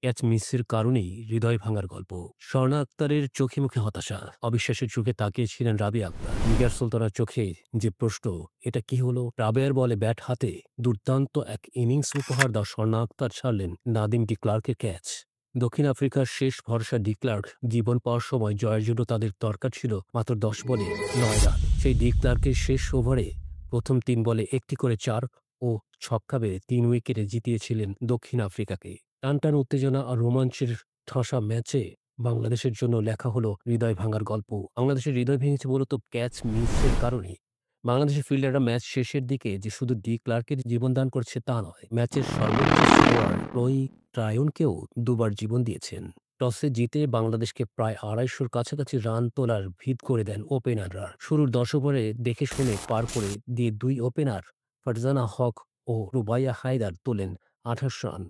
Catch মিসের কারণেই হৃদয় ভাঙার গল্প। স্বর্ণা আক্তারের চোখে মুখে হতাশা, অবিশ্বাসের চোখে তাকিয়েছিলেন রাবিয়া আক্তার। নিগার সুলতানার চোখে যে প্রশ্ন, এটা কি হলো? রাবেয়ার বলে ব্যাট হাতে দুর্দান্ত এক ইনিংস উপহার দেওয়া স্বর্ণা আক্তার ছাড়লেন নাদিম ডি ক্লার্কের ক্যাচ। দক্ষিণ আফ্রিকার শেষ ভরসা ডি ক্লার্ক জীবন পাওয়ার সময় জয়ের জন্য তাদের দরকার ছিল মাত্র ১০ বলে ৯ রান। সেই ডি ক্লার্কের শেষ ওভারে প্রথম ৩ বলে একটি করে ৪ ও ছক্কা বেয়ে ৩ উইকেটে জিতিয়েছিলেন দক্ষিণ আফ্রিকাকে। টানটান উত্তেজনা আর রোমাঞ্চের ঠাসা ম্যাচে বাংলাদেশের জন্য লেখা হলো হৃদয় ভাঙার গল্প। বাংলাদেশের হৃদয় ভেঙেছে মূলত ক্যাচ মিসের কারণেই। বাংলাদেশের ফিল্ডাররা ম্যাচ শেষের দিকে যে শুধু ডি ক্লার্কের জীবনদান করছে তা নয়, ম্যাচের সর্বোচ্চ স্কোয়ার রোই ট্রায়নকেও দুবার জীবন দিয়েছেন। টসে জিতে বাংলাদেশকে প্রায় ২৫০'র কাছাকাছি রান তোলার ভিত করে দেন ওপেনাররা। শুরুর ১০ ওভারে দেখে শুনে পার করে দিয়ে ২ ওপেনার ফারজানা হক ও রুবাইয়া হায়দার তোলেন ২৮ রান।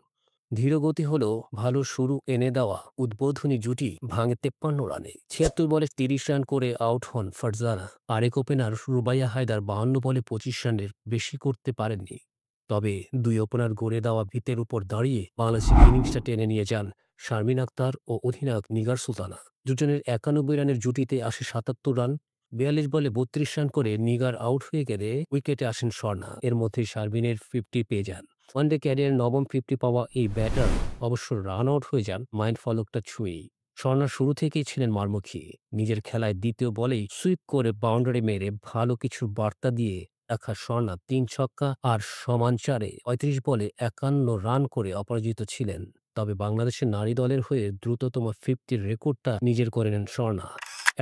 ধীরগতি হলেও ভালো শুরু এনে দেওয়া উদ্বোধনী জুটি ভাঙে ৫৩ রানে। ৭৬ বলে ৩০ রান করে আউট হন ফারজানা। আরেক ওপেনার রুবাইয়া হায়দার ৫২ বলে ২৫ রানের বেশি করতে পারেননি। তবে ২ ওপেনার গড়ে দেওয়া ভিতের উপর দাঁড়িয়ে বাংলাদেশের ইনিংসটা টেনে নিয়ে যান শারমিন আক্তার ও অধিনায়ক নিগার সুলতানা। দুজনের ৯১ রানের জুটিতে আসে ৭৭ রান। ৪২ বলে ৩২ রান করে নিগার আউট হয়ে গেলে উইকেটে আসেন স্বর্ণা। এর মধ্যেই শারমিনের ৫০ পেয়ে যান। ওয়ানডে ক্যারিয়ারের নবম ৫০ পাওয়া এই ব্যাটার অবশ্য রান আউট হয়ে যান মাইল ফলকটা ছুঁয়েই। স্বর্ণা শুরু থেকেই ছিলেন মারমুখী। নিজের খেলায় দ্বিতীয় বলেই সুইপ করে বাউন্ডারি মেরে ভালো কিছুর বার্তা দিয়ে রাখা স্বর্ণা ৩ ছক্কা আর সমান চারে ৩৫ বলে ৫১ রান করে অপরাজিত ছিলেন। তবে বাংলাদেশের নারী দলের হয়ে দ্রুততম ৫০ রেকর্ডটা নিজের করে নেন স্বর্ণা।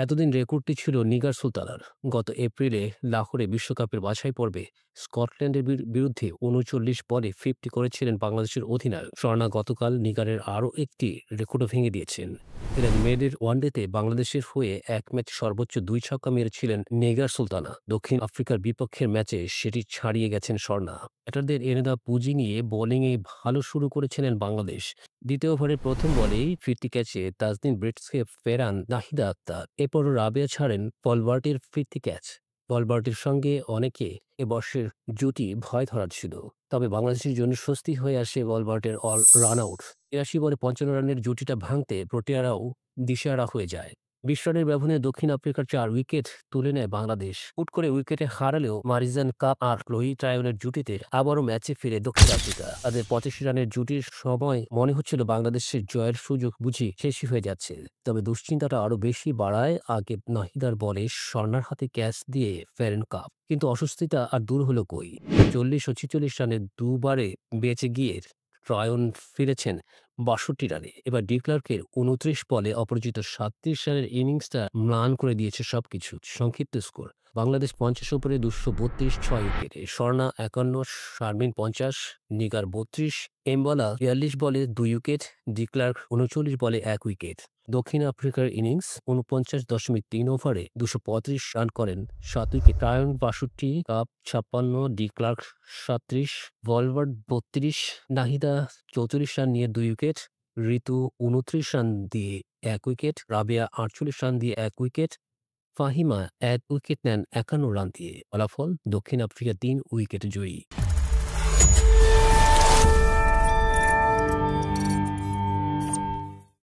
এতদিন রেকর্ডটি ছিল নিগার সুলতানার। গত এপ্রিলে লাহোরে বিশ্বকাপের বাছাই পর্বে স্কটল্যান্ডের বিরুদ্ধে ৩৯ বলে ৫০ করেছিলেন বাংলাদেশের অধিনায়ক। স্বর্ণা গতকাল নিগারের আরও একটি রেকর্ডও ভেঙে দিয়েছেন। এর মেয়েদের ওয়ানডেতে বাংলাদেশের হয়ে এক ম্যাচে সর্বোচ্চ ২ ছক্কা মেরেছিলেন নিগার সুলতানা। দক্ষিণ আফ্রিকার বিপক্ষের ম্যাচে সেটি ছাড়িয়ে গেছেন স্বর্ণা। ব্যাটারদের এনে দেওয়া পুঁজি নিয়ে বোলিংয়ে ভালো শুরু করেছিলেন বাংলাদেশ। দ্বিতীয় ওভারের প্রথম বলেই ফিরতি ক্যাচে তাজনিন ব্রিটসকে ফেরান নাহিদা আক্তার। এরপরও রাবেয়া ছাড়েন পলবার্টের ফিরতি ক্যাচ। পলবার্টের সঙ্গে অনেকে এ বর্ষের জুটি ভয় ধরাচ্ছিল। তবে বাংলাদেশের জন্য স্বস্তি হয়ে আসে পলবার্টের রান আউট। ৮৩ বলে ৫৫ রানের জুটিটা ভাঙতে প্রোটিয়ারাও দিশেহারা হয়ে যায়। ২০ রানের ব্যবধানে দক্ষিণ আফ্রিকার ৪ উইকেট তুলে নেয় বাংলাদেশ। হুট করে উইকেটে হারালেও মারিজান কাপ আর লোহি ট্রায়নের জুটিতে আবারও ম্যাচে ফিরে দক্ষিণ আফ্রিকা। তাদের ৮৫ রানের জুটির সময় মনে হচ্ছিল বাংলাদেশের জয়ের সুযোগ বুঝি শেষই হয়ে যাচ্ছে। তবে দুশ্চিন্তাটা আরও বেশি বাড়ায় আগে নাহিদার বলে স্বর্ণার হাতে ক্যাচ দিয়ে ফেরেন কাপ। কিন্তু অস্বস্তিটা আর দূর হলো কই? ৪০ ও ৪৬ রানে দুবারে বেঁচে গিয়ে ট্রায়ন ফিরেছেন ৬২ রানে। এবার ডি ক্লার্কের ২৯ বলে অপরাজিত ৩৭ রানের ইনিংসটা ম্লান করে দিয়েছে সবকিছু। সংক্ষিপ্ত স্কোর: বাংলাদেশ ৫০ ওভারে ২৩২, ৬ উইকেটে। স্বর্ণা ৫১, শারমিন ৫০, নিগার ৩২, এমবলা ৪২ বলে ২ উইকেট, ডি ক্লার্ক ৩৯ বলে ১ উইকেট। দক্ষিণ আফ্রিকার ইনিংস: ৪৯.৩ ওভারে ২৩৫ রান করেন ৭ wicket. Tryon ৬২, cup ৫৬, D clerk ৩৭, ভলবার্ট ৩২, Nahida ৩৪ run নিয়ে ২ উইকেট, ঋতু ২৯ রান দিয়ে ১ উইকেট, রাবেয়া ৪৮ রান দিয়ে ১ উইকেট, ফাহিমা ১ উইকেট নেন ৫১ রান দিয়ে। ফলাফল: দক্ষিণ আফ্রিকা ৩ উইকেটে জয়ী।